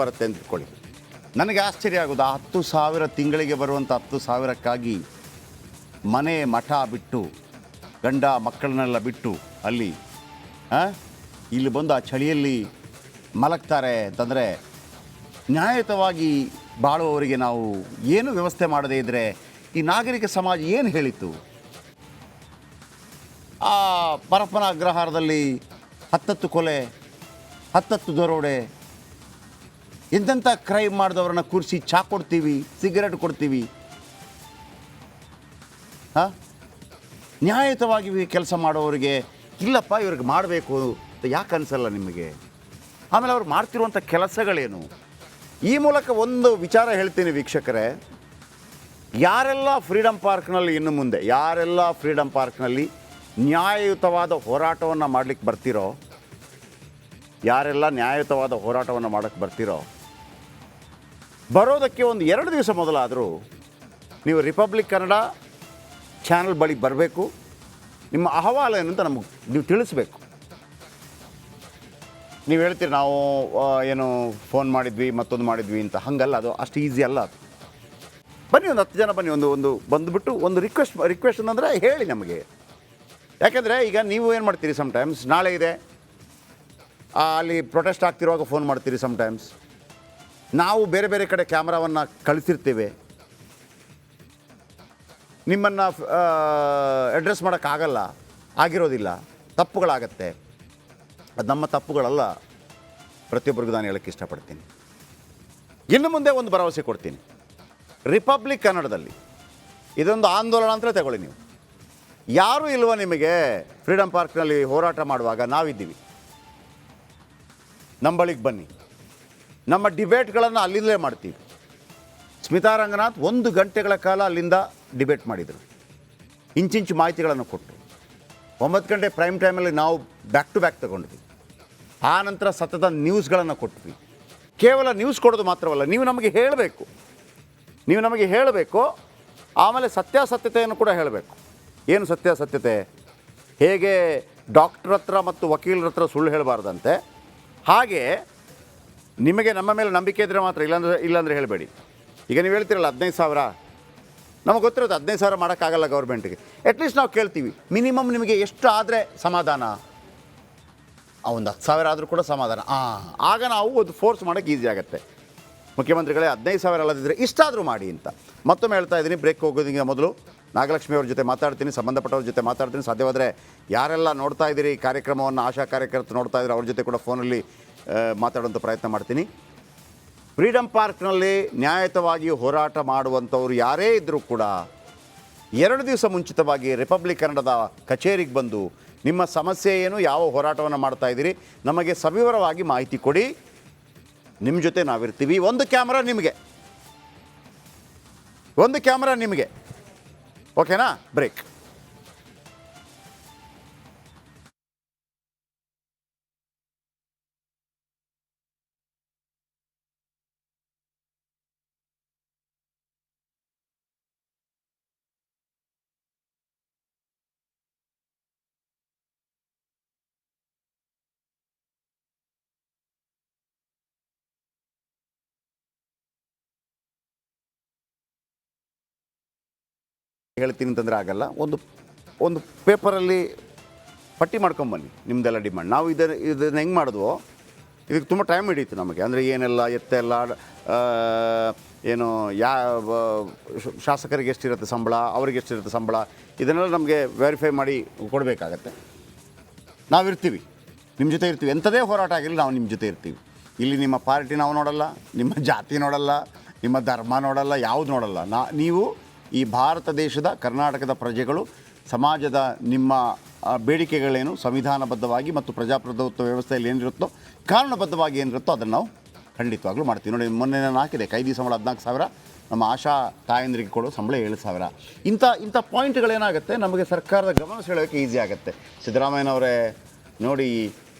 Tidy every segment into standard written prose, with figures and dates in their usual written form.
ಬರುತ್ತೆ ಅಂತ ಇಟ್ಕೊಳ್ಳಿ. ನನಗೆ ಆಶ್ಚರ್ಯ ಆಗೋದು, ಆ 10,000 ತಿಂಗಳಿಗೆ ಬರುವಂಥ 10,000ಕ್ಕಾಗಿ ಮನೆ ಮಠ ಬಿಟ್ಟು, ಗಂಡ ಮಕ್ಕಳನ್ನೆಲ್ಲ ಬಿಟ್ಟು ಅಲ್ಲಿ ಇಲ್ಲಿ ಬಂದು ಆ ಚಳಿಯಲ್ಲಿ ಮಲಗ್ತಾರೆ ಅಂತಂದರೆ, ನ್ಯಾಯಯುತವಾಗಿ ಬಾಳುವವರಿಗೆ ನಾವು ಏನು ವ್ಯವಸ್ಥೆ ಮಾಡದೇ ಇದ್ದರೆ ಈ ನಾಗರಿಕ ಸಮಾಜ ಏನು ಹೇಳಿತ್ತು? ಆ ಪರಪ್ಪನ ಅಗ್ರಹಾರದಲ್ಲಿ 10 ಕೊಲೆ, 10 ದರೋಡೆ, ಎಂತೆಂಥ ಕ್ರೈಮ್ ಮಾಡಿದವ್ರನ್ನ ಕೂರಿಸಿ ಚಾ ಕೊಡ್ತೀವಿ, ಸಿಗರೇಟ್ ಕೊಡ್ತೀವಿ. ನ್ಯಾಯಯುತವಾಗಿ ಕೆಲಸ ಮಾಡೋರಿಗೆ ಇಲ್ಲಪ್ಪ ಇವ್ರಿಗೆ ಮಾಡಬೇಕು ಅಂತ ಯಾಕೆ ಅನಿಸಲ್ಲ ನಿಮಗೆ? ಆಮೇಲೆ ಅವ್ರು ಮಾಡ್ತಿರುವಂಥ ಕೆಲಸಗಳೇನು? ಈ ಮೂಲಕ ಒಂದು ವಿಚಾರ ಹೇಳ್ತೀನಿ ವೀಕ್ಷಕರೇ, ಯಾರೆಲ್ಲ ಫ್ರೀಡಮ್ ಪಾರ್ಕ್ನಲ್ಲಿ ಇನ್ನು ಮುಂದೆ ಯಾರೆಲ್ಲ ಫ್ರೀಡಮ್ ಪಾರ್ಕ್ನಲ್ಲಿ ನ್ಯಾಯಯುತವಾದ ಹೋರಾಟವನ್ನು ಮಾಡಲಿಕ್ಕೆ ಬರ್ತಿರೋ, ಯಾರೆಲ್ಲ ನ್ಯಾಯಯುತವಾದ ಹೋರಾಟವನ್ನು ಮಾಡೋಕ್ಕೆ ಬರ್ತಿರೋ, ಬರೋದಕ್ಕೆ ಒಂದು 2 ದಿವಸ ಮೊದಲಾದರೂ ನೀವು ರಿಪಬ್ಲಿಕ್ ಕನ್ನಡ ಚಾನಲ್ ಬಳಿ ಬರಬೇಕು. ನಿಮ್ಮ ಅಹವಾಲು ಏನು ಅಂತ ನಮಗೆ ನೀವು ತಿಳಿಸ್ಬೇಕು. ನೀವು ಹೇಳ್ತೀರಿ ನಾವು ಏನು ಫೋನ್ ಮಾಡಿದ್ವಿ ಮತ್ತೊಂದು ಮಾಡಿದ್ವಿ ಅಂತ. ಹಾಗಲ್ಲ, ಅದು ಅಷ್ಟು ಈಸಿ ಅಲ್ಲ. ಅದು ಬನ್ನಿ, ಒಂದು 10 ಜನ ಬನ್ನಿ, ಒಂದು ಬಂದುಬಿಟ್ಟು ಒಂದು ರಿಕ್ವೆಸ್ಟ್ ಅಂದರೆ ಹೇಳಿ ನಮಗೆ. ಯಾಕೆಂದರೆ ಈಗ ನೀವು ಏನು ಮಾಡ್ತೀರಿ, ಸಮ್ಟೈಮ್ಸ್ ನಾಳೆ ಇದೆ ಅಲ್ಲಿ ಪ್ರೊಟೆಸ್ಟ್ ಆಗ್ತಿರುವಾಗ ಫೋನ್ ಮಾಡ್ತೀರಿ. ಸಮ್ಟೈಮ್ಸ್ ನಾವು ಬೇರೆ ಬೇರೆ ಕಡೆ ಕ್ಯಾಮ್ರಾವನ್ನು ಕಳಿಸಿರ್ತೇವೆ, ನಿಮ್ಮನ್ನು ಅಡ್ರೆಸ್ ಮಾಡೋಕ್ಕಾಗಲ್ಲ, ಆಗಿರೋದಿಲ್ಲ, ತಪ್ಪುಗಳಾಗತ್ತೆ. ಅದು ನಮ್ಮ ತಪ್ಪುಗಳಲ್ಲ, ಪ್ರತಿಯೊಬ್ಬರಿಗೂ ನಾನು ಹೇಳೋಕ್ಕೆ ಇಷ್ಟಪಡ್ತೀನಿ. ಇನ್ನು ಮುಂದೆ ಒಂದು ಭರವಸೆ ಕೊಡ್ತೀನಿ, ರಿಪಬ್ಲಿಕ್ ಕನ್ನಡದಲ್ಲಿ ಇದೊಂದು ಆಂದೋಲನ ಅಂತ ತಗೊಳ್ಳಿ. ನೀವು ಯಾರೂ ಇಲ್ವ ನಿಮಗೆ ಫ್ರೀಡಮ್ ಪಾರ್ಕ್ನಲ್ಲಿ ಹೋರಾಟ ಮಾಡುವಾಗ? ನಾವಿದ್ದೀವಿ, ನಮ್ಮ ಬಳಿಗೆ ಬನ್ನಿ. ನಮ್ಮ ಡಿಬೇಟ್ಗಳನ್ನು ಅಲ್ಲಿಂದಲೇ ಮಾಡ್ತೀವಿ. ಸ್ಮಿತಾ ರಂಗನಾಥ್ 1 ಗಂಟೆಗಳ ಕಾಲ ಅಲ್ಲಿಂದ ಡಿಬೇಟ್ ಮಾಡಿದರು, ಇಂಚಿಂಚು ಮಾಹಿತಿಗಳನ್ನು ಕೊಟ್ಟು. 9 ಗಂಟೆ ಪ್ರೈಮ್ ಟೈಮಲ್ಲಿ ನಾವು ಬ್ಯಾಕ್ ಟು ಬ್ಯಾಕ್ ತಗೊಂಡ್ವಿ. ಆ ನಂತರ ಸತತ ನ್ಯೂಸ್ಗಳನ್ನು ಕೊಟ್ವಿ. ಕೇವಲ ನ್ಯೂಸ್ ಕೊಡೋದು ಮಾತ್ರವಲ್ಲ, ನೀವು ನಮಗೆ ಹೇಳಬೇಕು. ಆಮೇಲೆ ಸತ್ಯಾಸತ್ಯತೆಯನ್ನು ಕೂಡ ಹೇಳಬೇಕು. ಏನು ಸತ್ಯಾಸತ್ಯತೆ? ಹೇಗೆ ಡಾಕ್ಟ್ರ್ ಹತ್ರ ಮತ್ತು ವಕೀಲರ ಹತ್ರ ಸುಳ್ಳು ಹೇಳಬಾರ್ದಂತೆ, ಹಾಗೆ ನಿಮಗೆ ನಮ್ಮ ಮೇಲೆ ನಂಬಿಕೆ ಇದ್ದರೆ ಮಾತ್ರ, ಇಲ್ಲಾಂದರೆ ಹೇಳಬೇಡಿ. ಈಗ ನೀವು ಹೇಳ್ತೀರಲ್ಲ 15,000, ನಮಗೆ ಗೊತ್ತಿರೋದು 15,000 ಮಾಡೋಕ್ಕಾಗಲ್ಲ ಗೌರ್ಮೆಂಟಿಗೆ. ಅಟ್ಲೀಸ್ಟ್ ನಾವು ಕೇಳ್ತೀವಿ, ಮಿನಿಮಮ್ ನಿಮಗೆ ಎಷ್ಟು ಆದರೆ ಸಮಾಧಾನ? ಒಂದು 10,000 ಆದರೂ ಕೂಡ ಸಮಾಧಾನ. ಆಗ ನಾವು ಒಂದು ಫೋರ್ಸ್ ಮಾಡೋಕ್ಕೆ ಈಸಿ ಆಗುತ್ತೆ. ಮುಖ್ಯಮಂತ್ರಿಗಳೇ 15,000 ಅಲ್ಲದಿದ್ದರೆ ಇಷ್ಟಾದರೂ ಮಾಡಿ ಅಂತ ಮತ್ತೊಮ್ಮೆ ಹೇಳ್ತಾ ಇದ್ದೀನಿ. ಬ್ರೇಕ್ ಹೋಗೋದಕ್ಕಿಂತ ಮೊದಲು ನಾಗಲಕ್ಷ್ಮಿ ಅವ್ರ ಜೊತೆ ಮಾತಾಡ್ತೀನಿ, ಸಂಬಂಧಪಟ್ಟವ್ರ ಜೊತೆ ಮಾತಾಡ್ತೀನಿ. ಸಾಧ್ಯವಾದರೆ ಯಾರೆಲ್ಲ ನೋಡ್ತಾ ಇದ್ದೀರಿ ಕಾರ್ಯಕ್ರಮವನ್ನು, ಆಶಾ ಕಾರ್ಯಕರ್ತರು ನೋಡ್ತಾ ಇದ್ದೀರಿ, ಅವ್ರ ಜೊತೆ ಕೂಡ ಫೋನಲ್ಲಿ ಮಾತಾಡುವಂಥ ಪ್ರಯತ್ನ ಮಾಡ್ತೀನಿ. ಫ್ರೀಡಮ್ ಪಾರ್ಕ್ನಲ್ಲಿ ನ್ಯಾಯಯುತವಾಗಿ ಹೋರಾಟ ಮಾಡುವಂಥವ್ರು ಯಾರೇ ಇದ್ದರೂ ಕೂಡ 2 ದಿವಸ ಮುಂಚಿತವಾಗಿ ರಿಪಬ್ಲಿಕ್ ಕನ್ನಡದ ಕಚೇರಿಗೆ ಬಂದು ನಿಮ್ಮ ಸಮಸ್ಯೆ ಏನು, ಯಾವ ಹೋರಾಟವನ್ನು ಮಾಡ್ತಾ ಇದ್ದೀರಿ, ನಮಗೆ ಸವಿವರವಾಗಿ ಮಾಹಿತಿ ಕೊಡಿ. ನಿಮ್ಮ ಜೊತೆ ನಾವಿರ್ತೀವಿ. ಒಂದು ಕ್ಯಾಮ್ರಾ ನಿಮಗೆ, ಓಕೆನಾ? ಬ್ರೇಕ್. ಹೇಳ್ತೀನಿ ಅಂತಂದರೆ ಆಗಲ್ಲ. ಒಂದು ಪೇಪರಲ್ಲಿ ಪಟ್ಟಿ ಮಾಡ್ಕೊಂಬನ್ನಿ ನಿಮ್ಮದೆಲ್ಲ ಡಿಮಾಂಡ್. ನಾವು ಇದನ್ನು ಹೆಂಗೆ ಮಾಡಿದ್ವೋ ಇದಕ್ಕೆ ತುಂಬ ಟೈಮ್ ಹಿಡೀತು ನಮಗೆ. ಅಂದರೆ ಏನೆಲ್ಲ ಎತ್ತೆಲ್ಲ ಏನು ಶಾಸಕರಿಗೆ ಎಷ್ಟಿರುತ್ತೆ ಸಂಬಳ, ಅವ್ರಿಗೆ ಎಷ್ಟಿರುತ್ತೆ ಸಂಬಳ, ಇದನ್ನೆಲ್ಲ ನಮಗೆ ವೆರಿಫೈ ಮಾಡಿ ಕೊಡಬೇಕಾಗತ್ತೆ. ನಾವಿರ್ತೀವಿ, ನಿಮ್ಮ ಜೊತೆ ಇರ್ತೀವಿ. ಎಂಥದೇ ಹೋರಾಟ ಆಗಿರಲಿ ನಾವು ನಿಮ್ಮ ಜೊತೆ ಇರ್ತೀವಿ. ಇಲ್ಲಿ ನಿಮ್ಮ ಪಾರ್ಟಿ ನಾವು ನೋಡಲ್ಲ, ನಿಮ್ಮ ಜಾತಿ ನೋಡಲ್ಲ, ನಿಮ್ಮ ಧರ್ಮ ನೋಡಲ್ಲ, ಯಾವುದು ನೋಡಲ್ಲ. ನೀವು ಈ ಭಾರತ ದೇಶದ ಕರ್ನಾಟಕದ ಪ್ರಜೆಗಳು, ಸಮಾಜದ ನಿಮ್ಮ ಬೇಡಿಕೆಗಳೇನು ಸಂವಿಧಾನಬದ್ಧವಾಗಿ ಮತ್ತು ಪ್ರಜಾಪ್ರಭುತ್ವ ವ್ಯವಸ್ಥೆಯಲ್ಲಿ ಏನಿರುತ್ತೋ, ಕಾನೂನುಬದ್ಧವಾಗಿ ಏನಿರುತ್ತೋ ಅದನ್ನು ನಾವು ಖಂಡಿತವಾಗ್ಲೂ ಮಾಡ್ತೀವಿ. ನೋಡಿ, ಮೊನ್ನೆ ನಾನು ಹಾಕಿದೆ ಕೈದಿ ಸಂಬಳ 14,000, ನಮ್ಮ ಆಶಾ ತಾಯಂದ್ರಿಗೆ ಕೊಡೋ ಸಂಬಳ 7,000. ಇಂಥ ಪಾಯಿಂಟ್ಗಳೇನಾಗುತ್ತೆ ನಮಗೆ ಸರ್ಕಾರದ ಗಮನ ಸೆಳೆಯೋಕ್ಕೆ ಈಸಿ ಆಗುತ್ತೆ. ಸಿದ್ದರಾಮಯ್ಯನವರೇ ನೋಡಿ,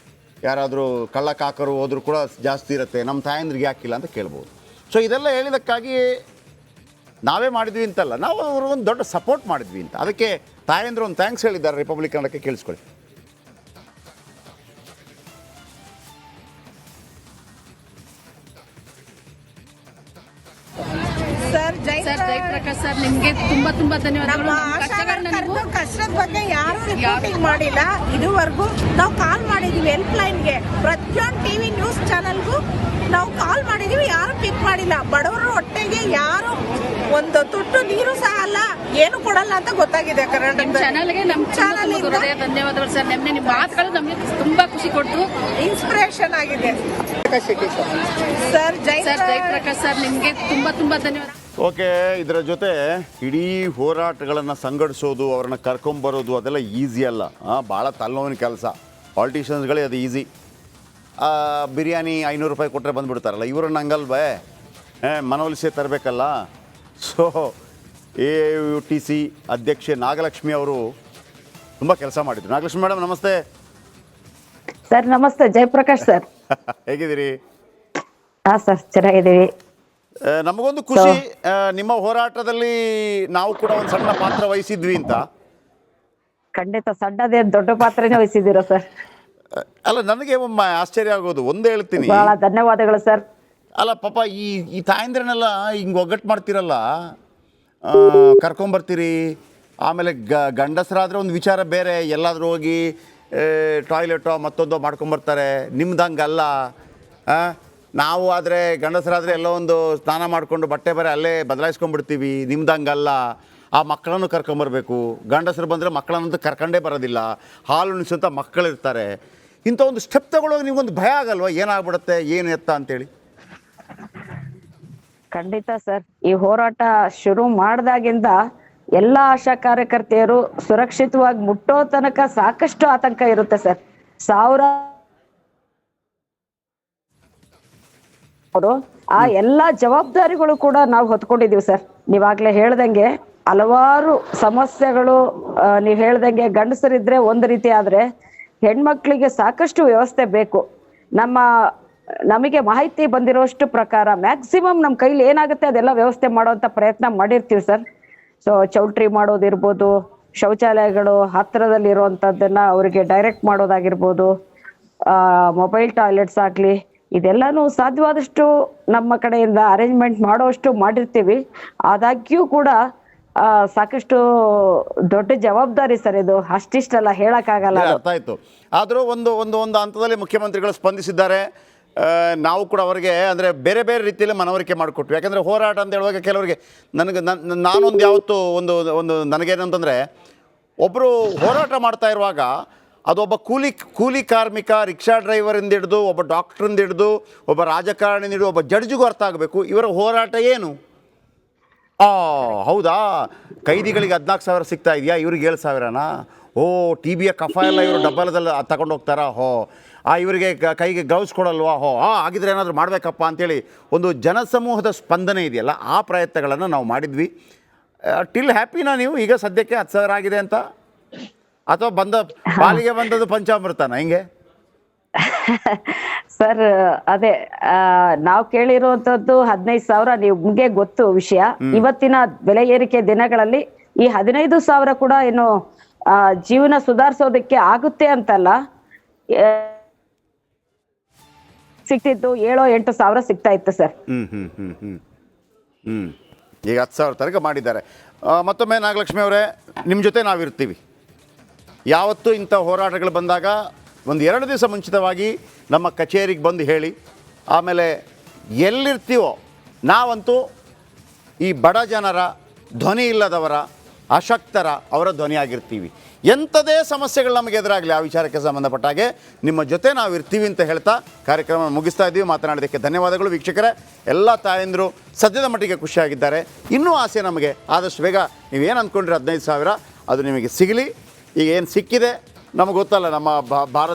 ಯಾರಾದರೂ ಕಳ್ಳಕಾಕರು ಹೋದರೂ ಕೂಡ ಜಾಸ್ತಿ ಇರುತ್ತೆ, ನಮ್ಮ ತಾಯಂದ್ರಿಗೆ ಯಾಕಿಲ್ಲ ಅಂತ ಕೇಳ್ಬೋದು. ಸೊ ಇದೆಲ್ಲ ಹೇಳಿದ್ದಕ್ಕಾಗಿ ನಾವೇ ಮಾಡಿದ್ವಿ ಅಂತಲ್ಲ, ನಾವು ಅವರು ಒಂದು ದೊಡ್ಡ ಸಪೋರ್ಟ್ ಮಾಡಿದ್ವಿ ಅಂತ. ಅದಕ್ಕೆ ತಾಯಂದ್ರು ಒಂದು ಥ್ಯಾಂಕ್ಸ್ ಹೇಳಿದ್ದಾರೆ ರಿಪಬ್ಲಿಕ್ ಕನ್ನಡಕ್ಕೆ, ಕೇಳಿಸ್ಕೊಳ್ಳಿ. ಸರ್ ಜಯಪ್ರಕಾಶ್ ಸರ್ ನಿಮ್ಗೆ ತುಂಬಾ ಧನ್ಯವಾದಗಳು. ಕಷ್ಟದ ಬಗ್ಗೆ ಯಾರು ರಿಪೋರ್ಟಿಂಗ್ ಮಾಡಿಲ್ಲ ಇದುವರೆಗೂ. ನಾವು ಕಾಲ್ ಮಾಡಿದೀವಿ ಹೆಲ್ಪ್ ಲೈನ್ಗೆ, ಪ್ರತಿಯೊಂದು ಟಿವಿ ನ್ಯೂಸ್ ಚಾನೆಲ್ಗೂ ನಾವು ಕಾಲ್ ಮಾಡಿದೀವಿ, ಯಾರು ಪಿಕ್ ಮಾಡಿಲ್ಲ. ಬಡವರು ಹೊಟ್ಟೆಗೆ ಯಾರು ಒಂದು ತುಟ್ಟು ನೀರು ಸಹ ಅಲ್ಲ, ಏನು ಕೊಡಲ್ಲ ಅಂತ ಗೊತ್ತಾಗಿದೆ ಕರ್ನಾಟಕ ಚಾನಲ್ಗೆ. ನಮ್ಮ ಚಾನಲ್ ಧನ್ಯವಾದಗಳು ಸರ್. ನಿಮ್ಮ ಮಾತುಗಳು ನಮಗೆ ತುಂಬಾ ಖುಷಿ ಕೊಡ್ತು, ಇನ್ಸ್ಪಿರೇಷನ್ ಆಗಿದೆ ಸರ್. ಜಯಪ್ರಕಾಶ್ ಸರ್ ನಿಮ್ಗೆ ತುಂಬಾ ಧನ್ಯವಾದ. ಓಕೆ, ಇದರ ಜೊತೆ ಇಡೀ ಹೋರಾಟಗಳನ್ನು ಸಂಘಟಿಸೋದು, ಅವ್ರನ್ನ ಕರ್ಕೊಂಬರೋದು ಅದೆಲ್ಲ ಈಸಿ ಅಲ್ಲ, ಭಾಳ ತಲೆನೋವಿನ ಕೆಲಸ. ಪಾಲಿಟಿಷಿಯನ್ಸ್ಗಳೇ ಅದು ಈಸಿ. ಬಿರಿಯಾನಿ 500 ರೂಪಾಯಿ ಕೊಟ್ಟರೆ ಬಂದುಬಿಡ್ತಾರಲ್ಲ, ಇವ್ರನ್ನ ಹಂಗಲ್ವೇ ಮನವೊಲಿಸಿ ತರಬೇಕಲ್ಲ. ಸೊ AUTC ಅಧ್ಯಕ್ಷೆ ನಾಗಲಕ್ಷ್ಮಿ ಅವರು ತುಂಬ ಕೆಲಸ ಮಾಡಿದ್ರು. ನಾಗಲಕ್ಷ್ಮಿ ಮೇಡಮ್ ನಮಸ್ತೆ. ಸರ್ ನಮಸ್ತೆ. ಜಯಪ್ರಕಾಶ್ ಸರ್ ಹೇಗಿದ್ದೀರಿ? ಹಾಂ ಸರ್ ಚೆನ್ನಾಗಿದ್ದೀವಿ. ನಮಗೊಂದು ಖುಷಿ, ನಿಮ್ಮ ಹೋರಾಟದಲ್ಲಿ ನಾವು ಕೂಡ ಒಂದು ಸಣ್ಣ ಪಾತ್ರ ವಹಿಸಿದ್ವಿ ಅಂತ. ಖಂಡಿತ ಸಣ್ಣದೇ ದೊಡ್ಡ ಪಾತ್ರನೇ ವಹಿಸಿದ್ದೀರಾ ಸರ್. ಅಲ್ಲ, ನನಗೆ ಒಮ್ಮೆ ಆಶ್ಚರ್ಯ ಆಗೋದು ಒಂದೇ ಹೇಳ್ತೀನಿ. ಬಹಳ ಧನ್ಯವಾದಗಳು ಸರ್. ಅಲ್ಲ ಪಾಪ ಈ ತಾಯಂದ್ರನ್ನೆಲ್ಲ ಹಿಂಗೆ ಒಗ್ಗಟ್ಟು ಮಾಡ್ತಿರಲ್ಲ, ಕರ್ಕೊಂಬರ್ತೀರಿ, ಆಮೇಲೆ ಗಂಡಸರಾದರೆ ಒಂದು ವಿಚಾರ ಬೇರೆ, ಎಲ್ಲಾದರೂ ಹೋಗಿ ಟಾಯ್ಲೆಟೋ ಮತ್ತೊಂದೋ ಮಾಡ್ಕೊಂಬರ್ತಾರೆ. ನಿಮ್ದು ಹಂಗಲ್ಲ. ನಾವು ಆದರೆ ಗಂಡಸರಾದರೆ ಎಲ್ಲೋ ಒಂದು ಸ್ನಾನ ಮಾಡಿಕೊಂಡು ಬಟ್ಟೆ ಬರೆ ಅಲ್ಲೇ ಬದಲಾಯಿಸ್ಕೊಂಡ್ಬಿಡ್ತೀವಿ. ನಿಮ್ದು ಹಂಗಲ್ಲ. ಆ ಮಕ್ಕಳನ್ನು ಕರ್ಕೊಂಬರ್ಬೇಕು. ಗಂಡಸರು ಬಂದರೆ ಮಕ್ಕಳನ್ನಂತೂ ಕರ್ಕೊಂಡೇ ಬರೋದಿಲ್ಲ, ಹಾಲು ಉಣಿಸೋಂಥ ಮಕ್ಕಳಿರ್ತಾರೆ. ಇಂಥ ಒಂದು ಸ್ಟೆಪ್ ತಗೊಳ್ಳೋಕೆ ನಿಮಗೊಂದು ಭಯ ಆಗಲ್ವ, ಏನಾಗ್ಬಿಡುತ್ತೆ ಏನು ಎತ್ತ ಅಂತೇಳಿ? ಖಂಡಿತ ಸರ್. ಈ ಹೋರಾಟ ಶುರು ಮಾಡಿದಾಗಿಂದ ಎಲ್ಲ ಆಶಾ ಕಾರ್ಯಕರ್ತೆಯರು ಸುರಕ್ಷಿತವಾಗಿ ಮುಟ್ಟೋ ತನಕ ಸಾಕಷ್ಟು ಆತಂಕ ಇರುತ್ತೆ ಸರ್. ಆ ಎಲ್ಲಾ ಜವಾಬ್ದಾರಿಗಳು ಕೂಡ ನಾವು ಹೊತ್ಕೊಂಡಿದೀವಿ ಸರ್. ನೀವಾಗ್ಲೇ ಹೇಳ್ದಂಗೆ ಹಲವಾರು ಸಮಸ್ಯೆಗಳು, ನೀವ್ ಹೇಳ್ದಂಗೆ ಗಂಡಸರಿದ್ರೆ ಒಂದು ರೀತಿ ಆದ್ರೆ ಹೆಣ್ಮಕ್ಳಿಗೆ ಸಾಕಷ್ಟು ವ್ಯವಸ್ಥೆ ಬೇಕು. ನಮಗೆ ಮಾಹಿತಿ ಬಂದಿರೋಷ್ಟು ಪ್ರಕಾರ ಮ್ಯಾಕ್ಸಿಮಮ್ ನಮ್ಮ ಕೈಲಿ ಏನಾಗುತ್ತೆ ಅದೆಲ್ಲ ವ್ಯವಸ್ಥೆ ಮಾಡೋಂಥ ಪ್ರಯತ್ನ ಮಾಡಿರ್ತೀವಿ ಸರ್. ಸೊ ಚೌಲ್ಟ್ರಿ ಮಾಡೋದಿರ್ಬೋದು, ಶೌಚಾಲಯಗಳು ಹತ್ತಿರದಲ್ಲಿ ಇರುವಂಥದ್ದನ್ನ ಅವರಿಗೆ ಡೈರೆಕ್ಟ್ ಮಾಡೋದಾಗಿರ್ಬೋದು, ಮೊಬೈಲ್ ಟಾಯ್ಲೆಟ್ಸ್ ಆಗಲಿ, ಇದೆಲ್ಲಾನು ಸಾಧ್ಯವಾದಷ್ಟು ನಮ್ಮ ಕಡೆಯಿಂದ ಅರೇಂಜ್ಮೆಂಟ್ ಮಾಡೋಷ್ಟು ಮಾಡಿರ್ತೀವಿ. ಆದಾಗ್ಯೂ ಕೂಡ ಸಾಕಷ್ಟು ದೊಡ್ಡ ಜವಾಬ್ದಾರಿ ಸರ್ ಇದು, ಅಷ್ಟಿಷ್ಟಲ್ಲ ಹೇಳಕ್ಕಾಗಲ್ಲ. ಅರ್ಥ ಆಯ್ತು. ಆದರೂ ಒಂದು ಹಂತದಲ್ಲಿ ಮುಖ್ಯಮಂತ್ರಿಗಳು ಸ್ಪಂದಿಸಿದ್ದಾರೆ. ನಾವು ಕೂಡ ಅವರಿಗೆ ಅಂದರೆ ಬೇರೆ ಬೇರೆ ರೀತಿಯಲ್ಲಿ ಮನವರಿಕೆ ಮಾಡಿಕೊಟ್ವಿ. ಯಾಕಂದರೆ ಹೋರಾಟ ಅಂತ ಹೇಳುವಾಗ ಕೆಲವರಿಗೆ ನಾನೊಂದು ಯಾವತ್ತು ಒಂದು ನನಗೇನಂತಂದರೆ, ಒಬ್ಬರು ಹೋರಾಟ ಮಾಡ್ತಾ ಇರುವಾಗ ಅದೊಬ್ಬ ಕೂಲಿ ಕಾರ್ಮಿಕ, ರಿಕ್ಷಾ ಡ್ರೈವರಿಂದ ಹಿಡಿದು ಒಬ್ಬ ಡಾಕ್ಟ್ರಿಂದ ಹಿಡಿದು ಒಬ್ಬ ರಾಜಕಾರಣಿಯಿಂದ ಹಿಡಿದು ಒಬ್ಬ ಜಡ್ಜಿಗೂ ಅರ್ಥ ಆಗಬೇಕು ಇವರ ಹೋರಾಟ ಏನು. ಹೌದಾ, ಕೈದಿಗಳಿಗೆ 14,000 ಸಿಗ್ತಾ ಇದೆಯಾ, ಇವ್ರಿಗೆ 7,000ನಾ? TBಯ ಕಫ ಎಲ್ಲ ಇವರು ಡಬ್ಬಲದಲ್ಲಿ ತಗೊಂಡು ಹೋಗ್ತಾರಾ? ಇವರಿಗೆ ಕೈಗೆ ಗ್ಲೌಸ್ ಕೊಡಲ್ವಾ? ಆಗಿದ್ರೆ ಏನಾದರೂ ಮಾಡಬೇಕಪ್ಪ ಅಂಥೇಳಿ ಒಂದು ಜನಸಮೂಹದ ಸ್ಪಂದನೆ ಇದೆಯಲ್ಲ, ಆ ಪ್ರಯತ್ನಗಳನ್ನು ನಾವು ಮಾಡಿದ್ವಿ. ಟಿಲ್ ಹ್ಯಾಪಿನಾ ನೀವು ಈಗ ಸದ್ಯಕ್ಕೆ 10,000 ಆಗಿದೆ ಅಂತ? ಅಥವಾ ಪಾಲಿಗೆ ಬಂದದ್ದು ಪಂಚಾಮೃತನ ಹಿಂಗೆ? ಸರ್ ಅದೇ ನಾವು ಕೇಳಿರುವಂತದ್ದು 15,000. ನಿಮ್ಗೆ ಗೊತ್ತು ವಿಷಯ. ಇವತ್ತಿನ ಬೆಲೆ ಏರಿಕೆ ದಿನಗಳಲ್ಲಿ ಈ 15,000 ಕೂಡ ಏನು ಜೀವನ ಸುಧಾರಿಸೋದಕ್ಕೆ ಆಗುತ್ತೆ ಅಂತಲ್ಲ, ಸಿಕ್ತಿದ್ದು 7-8 ಸಿಗ್ತಾ ಇತ್ತು ಸರ್. ಈಗ 10,000 ತನಕ ಮಾಡಿದ್ದಾರೆ. ಮತ್ತೊಮ್ಮೆ ನಾಗಲಕ್ಷ್ಮಿ ಅವರೇ, ನಿಮ್ಮ ಜೊತೆ ನಾವಿರ್ತೀವಿ. ಯಾವತ್ತೂ ಇಂಥ ಹೋರಾಟಗಳು ಬಂದಾಗ 1-2 ದಿವಸ ಮುಂಚಿತವಾಗಿ ನಮ್ಮ ಕಚೇರಿಗೆ ಬಂದು ಹೇಳಿ. ಆಮೇಲೆ ಎಲ್ಲಿರ್ತೀವೋ ನಾವಂತೂ ಈ ಬಡ ಜನರ, ಧ್ವನಿ ಇಲ್ಲದವರ, ಅಶಕ್ತರ ಅವರ ಧ್ವನಿಯಾಗಿರ್ತೀವಿ. ಎಂಥದೇ ಸಮಸ್ಯೆಗಳು ನಮಗೆ ಎದುರಾಗಲಿ, ಆ ವಿಚಾರಕ್ಕೆ ಸಂಬಂಧಪಟ್ಟ ಹಾಗೆ ನಿಮ್ಮ ಜೊತೆ ನಾವು ಇರ್ತೀವಿ ಅಂತ ಹೇಳ್ತಾ ಕಾರ್ಯಕ್ರಮ ಮುಗಿಸ್ತಾ ಇದ್ದೀವಿ. ಮಾತನಾಡೋದಕ್ಕೆ ಧನ್ಯವಾದಗಳು ವೀಕ್ಷಕರೇ. ಎಲ್ಲ ತಾಯಂದರು ಸದ್ಯದ ಮಟ್ಟಿಗೆ ಖುಷಿಯಾಗಿದ್ದಾರೆ. ಇನ್ನೂ ಆಸೆ ನಮಗೆ, ಆದಷ್ಟು ಬೇಗ ನೀವೇನು ಅಂದ್ಕೊಂಡ್ರೆ 15,000 ಅದು ನಿಮಗೆ ಸಿಗಲಿ. ಈಗ ಏನು ಸಿಕ್ಕಿದೆ ನಮಗೆ ಗೊತ್ತಲ್ಲ, ನಮ್ಮ ಭಾರತ